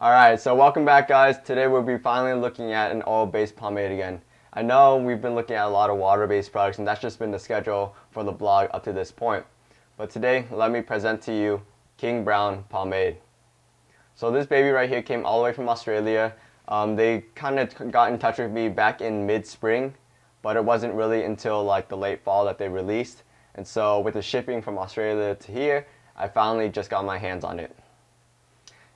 Alright, so welcome back guys. Today we'll be finally looking at an oil-based pomade again. I know we've been looking at a lot of water-based products and that's just been the schedule for the blog up to this point. But today, let me present to you King Brown Pomade. So this baby right here came all the way from Australia. They kind of got in touch with me back in mid-spring, but it wasn't really until like the late fall that they released. And so with the shipping from Australia to here, I finally just got my hands on it.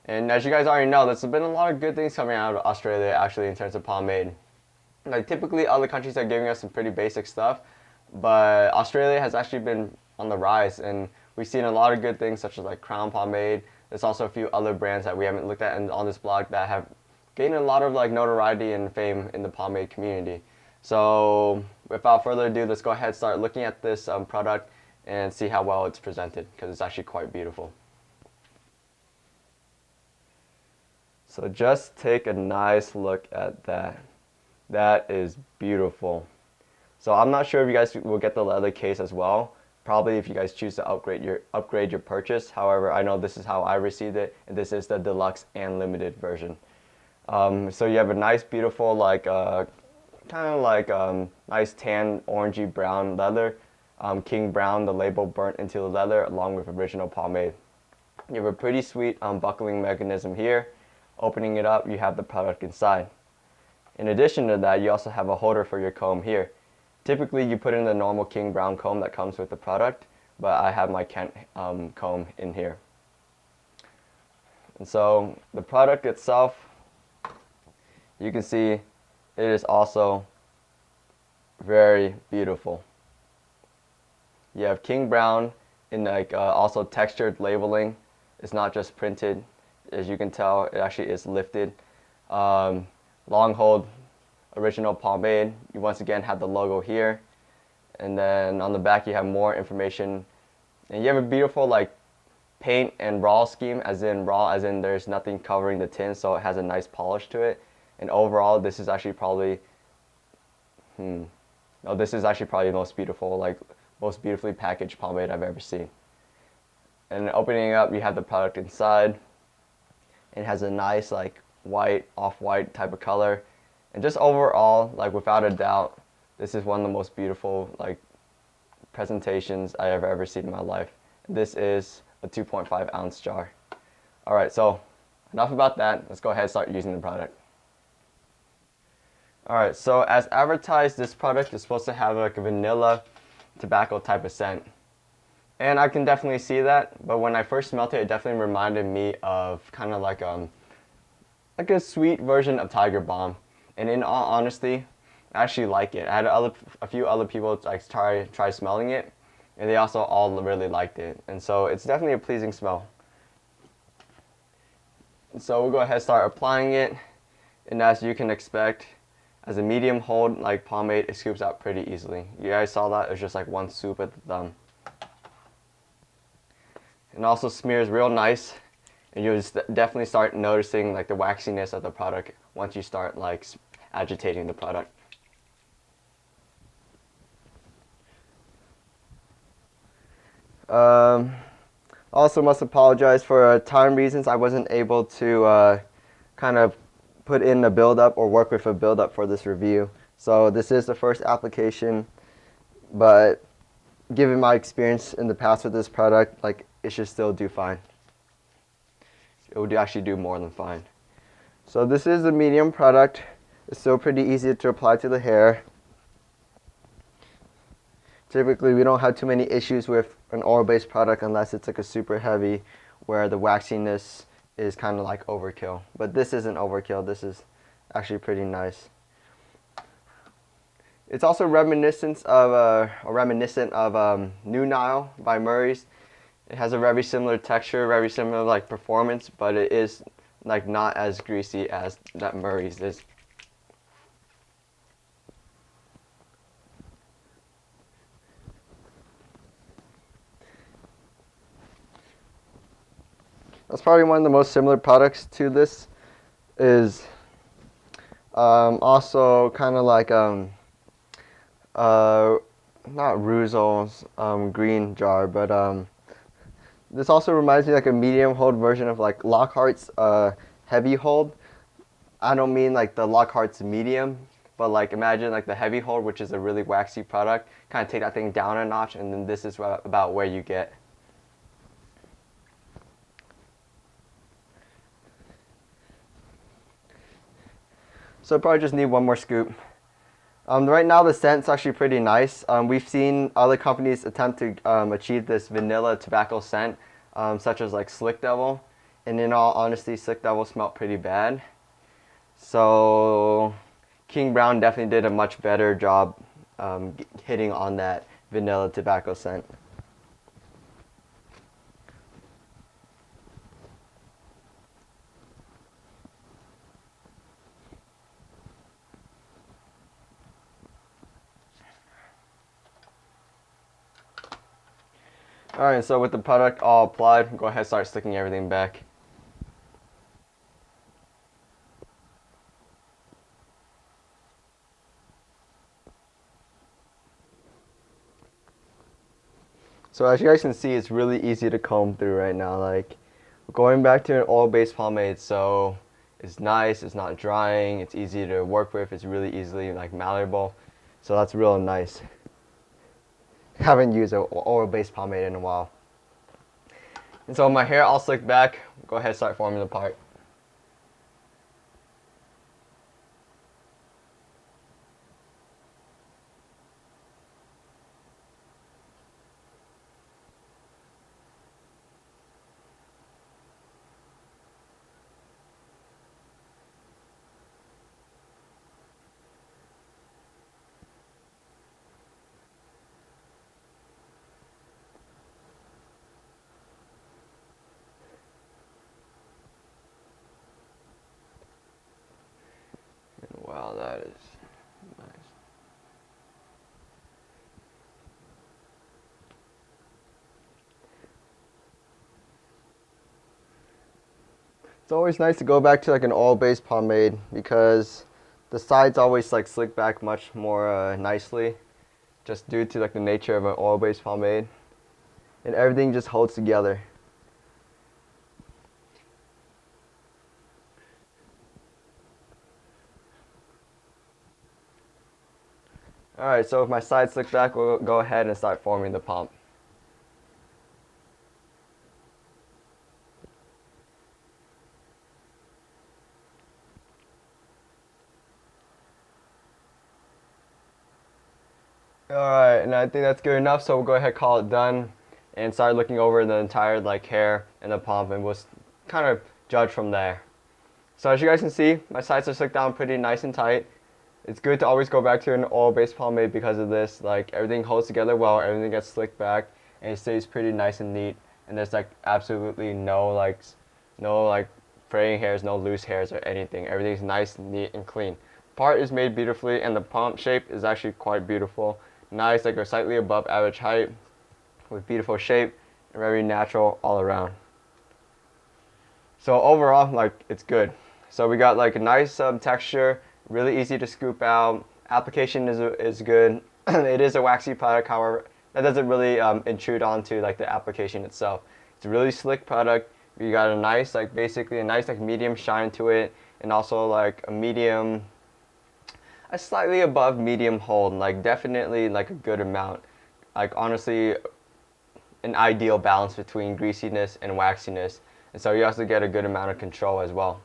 And as you guys already know, there's been a lot of good things coming out of Australia actually in terms of pomade. Like typically other countries are giving us some pretty basic stuff, but Australia has actually been on the rise and we've seen a lot of good things such as like Crown Pomade. There's also a few other brands that we haven't looked at on this blog that have gained a lot of like notoriety and fame in the pomade community. So without further ado, let's go ahead and start looking at this product and see how well it's presented because it's actually quite beautiful. So just take a nice look at that. That is beautiful. So I'm not sure if you guys will get the leather case as well. Probably if you guys choose to upgrade your purchase. However, I know this is how I received it, and this is the deluxe and limited version. So you have a nice, beautiful, like kind of like nice tan, orangey brown leather. King Brown, the label burnt into the leather, along with original pomade. You have a pretty sweet buckling mechanism here. Opening it up, you have the product inside. In addition to that, you also have a holder for your comb here. Typically, you put in the normal King Brown comb that comes with the product, but I have my Kent comb in here. And so the product itself, you can see it is also very beautiful. You have King Brown in like also textured labeling. It's not just printed. As you can tell, it actually is lifted. Long hold original pomade. You once again have the logo here, and then on the back you have more information, and you have a beautiful like paint and raw scheme, as in there's nothing covering the tin, so it has a nice polish to it. And overall, this is actually probably the most beautiful, like most beautifully packaged pomade I've ever seen. And opening it up, you have the product inside. It has a nice like white, off-white type of color, and just overall, like without a doubt, this is one of the most beautiful like presentations I have ever seen in my life. This is a 2.5 ounce jar. All right, so enough about that. Let's go ahead and start using the product. All right, so as advertised, this product is supposed to have like a vanilla tobacco type of scent. And I can definitely see that, but when I first smelled it, it definitely reminded me of kind of like a sweet version of Tiger Balm. And in all honesty, I actually like it. I had a few other people like try smelling it, and they also all really liked it. And so it's definitely a pleasing smell. And so we'll go ahead and start applying it, and as you can expect, as a medium hold like pomade, it scoops out pretty easily. You guys saw that? It was just like one swoop at the thumb. And also smears real nice, and you'll definitely start noticing like the waxiness of the product once you start like agitating the product. Also must apologize for time reasons. I wasn't able to kind of put in a build-up or work with a build-up for this review. So this is the first application, but given my experience in the past with this product, like it should still do fine. It would actually do more than fine. So this is a medium product. It's still pretty easy to apply to the hair. Typically, we don't have too many issues with an oil-based product unless it's like a super heavy, where the waxiness is kind of like overkill. But this isn't overkill. This is actually pretty nice. It's also reminiscent of New Nile by Murray's. It has a very similar texture, very similar like performance, but it is like not as greasy as that Murray's is. That's probably one of the most similar products to this. Is also kind of like not Ruzel's green jar, but this also reminds me like a medium hold version of like Lockhart's heavy hold. I don't mean like the Lockhart's medium, but like imagine like the heavy hold, which is a really waxy product. Kind of take that thing down a notch, and then this is about where you get. So probably just need one more scoop. Right now the scent's actually pretty nice. We've seen other companies attempt to achieve this vanilla tobacco scent, such as like Slick Devil. And in all honesty, Slick Devil smelled pretty bad. So King Brown definitely did a much better job hitting on that vanilla tobacco scent. Alright, so with the product all applied, go ahead and start sticking everything back. So as you guys can see, it's really easy to comb through right now. Like going back to an oil-based pomade, so it's nice, it's not drying, it's easy to work with, it's really easily like malleable. So that's real nice. Haven't used an oil-based pomade in a while. And so my hair all slicked back, go ahead and start forming the part. Wow, that is nice. It's always nice to go back to like an oil-based pomade because the sides always like slick back much more nicely, just due to like the nature of an oil-based pomade, and everything just holds together. Alright, so if my sides slick back, we'll go ahead and start forming the pomp. Alright, and I think that's good enough, so we'll go ahead and call it done and start looking over the entire like hair and the pomp, and we'll kind of judge from there. So as you guys can see, my sides are slicked down pretty nice and tight. It's good to always go back to an oil-based pomade because of this. Like everything holds together well, everything gets slicked back, and it stays pretty nice and neat. And there's like absolutely no like fraying hairs, no loose hairs or anything. Everything's nice, neat, and clean. Part is made beautifully, and the pomp shape is actually quite beautiful. Nice, like a slightly above average height, with beautiful shape, and very natural all around. So overall, like it's good. So we got like a nice texture, really easy to scoop out. Application is good. It is a waxy product, however, that doesn't really intrude onto like the application itself. It's a really slick product. You got a nice like basically a nice like medium shine to it, and also like a slightly above medium hold, like definitely like a good amount. Like honestly, an ideal balance between greasiness and waxiness. And so you also get a good amount of control as well.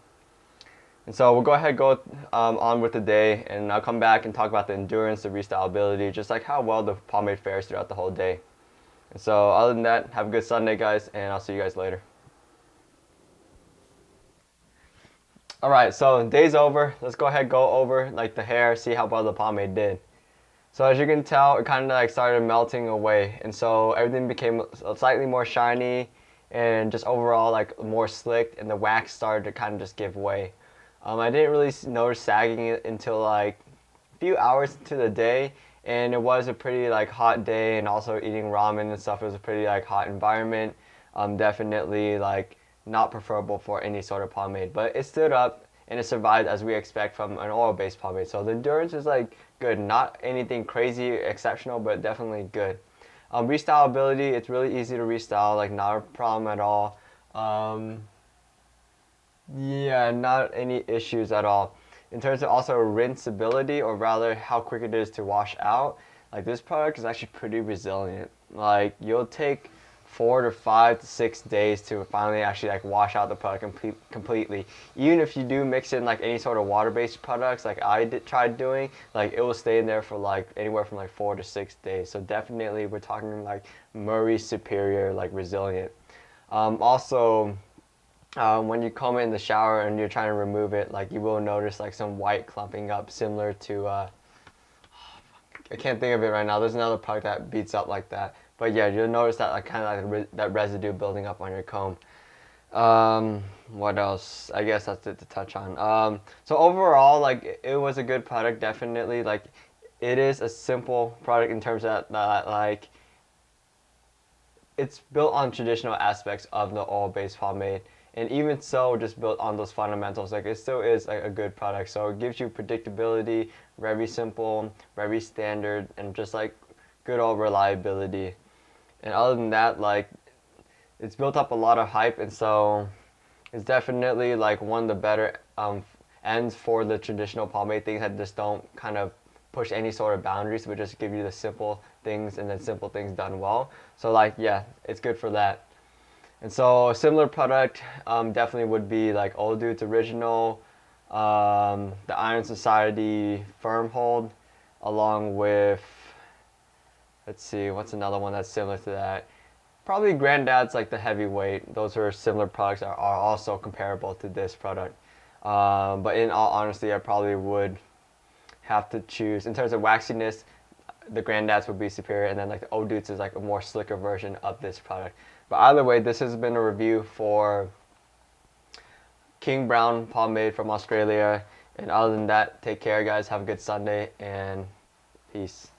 And so we'll go ahead and go on with the day, and I'll come back and talk about the endurance, the restylability, just like how well the pomade fares throughout the whole day. And so other than that, have a good Sunday, guys, and I'll see you guys later. Alright, so day's over. Let's go ahead and go over like the hair, see how well the pomade did. So as you can tell, it kind of like started melting away, and so everything became slightly more shiny and just overall like more slick, and the wax started to kind of just give way. I didn't really notice sagging until like a few hours into the day, and it was a pretty like hot day, and also eating ramen and stuff. It was a pretty like hot environment. Definitely like not preferable for any sort of pomade, but it stood up and it survived as we expect from an oil-based pomade. So the endurance is like good, not anything crazy exceptional, but definitely good. Restylability, it's really easy to restyle, like not a problem at all. Yeah, not any issues at all. In terms of also rinsability, or rather how quick it is to wash out, like this product is actually pretty resilient. Like you'll take 4 to 5 to 6 days to finally actually like wash out the product completely. Even if you do mix in like any sort of water-based products, like tried doing, like it will stay in there for like anywhere from like 4 to 6 days. So definitely we're talking like Murray superior, like resilient. Also, when you come in the shower and you're trying to remove it, like you will notice like some white clumping up, similar to I can't think of it right now. There's another product that beats up like that, but yeah, you'll notice that like kind of like that residue building up on your comb. What else? I guess that's it to touch on. So overall, like it was a good product, definitely. Like it is a simple product in terms of that like it's built on traditional aspects of the oil-based pomade, and even so, just built on those fundamentals, like it still is a good product. So it gives you predictability, very simple, very standard, and just like good old reliability. And other than that, like it's built up a lot of hype, and so it's definitely like one of the better ends for the traditional pomade things that just don't kind of push any sort of boundaries, but just give you the simple things and then simple things done well. So like yeah, it's good for that. And so a similar product definitely would be like Old Dude's Original, the Iron Society Firm Hold, along with, let's see, what's another one that's similar to that? Probably Granddad's like the Heavyweight. Those are similar products that are also comparable to this product. But in all honesty, I probably would have to choose, in terms of waxiness, the Granddad's would be superior, and then like the Old Dude's is like a more slicker version of this product. But either way, this has been a review for King Brown Pomade from Australia. And other than that, take care, guys. Have a good Sunday, and peace.